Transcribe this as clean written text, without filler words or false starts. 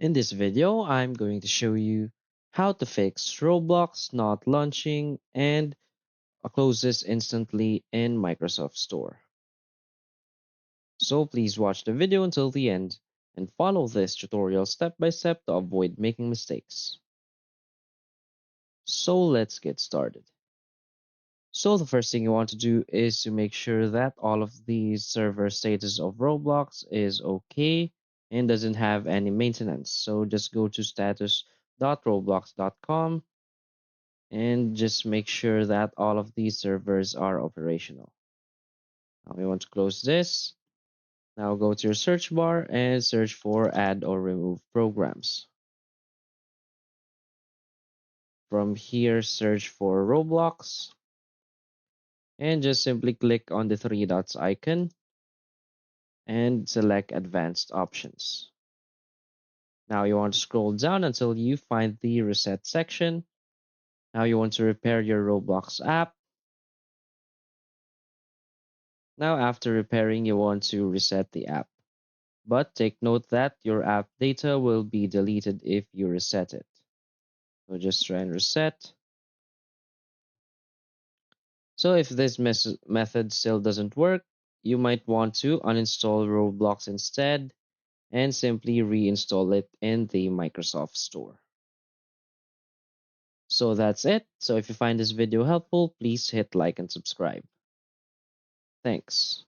In this video, I'm going to show you how to fix Roblox not launching and closes instantly in Microsoft Store. So please watch the video until the end and follow this tutorial step by step to avoid making mistakes. So let's get started. So the first thing you want to do is to make sure that all of the server status of Roblox is okay and doesn't have any maintenance. So just go to status.roblox.com and just make sure that all of these servers are operational. Now we want to close this. Now go to your search bar and search for add or remove programs. From here, search for Roblox and just simply click on the three dots icon and select advanced options. Now you want to scroll down until you find the reset section. Now you want to repair your Roblox app. Now after repairing, you want to reset the app. But take note that your app data will be deleted if you reset it. So just try and reset. So if this method still doesn't work, you might want to uninstall Roblox instead and simply reinstall it in the Microsoft Store. So that's it. So if you find this video helpful, please hit like and subscribe. Thanks.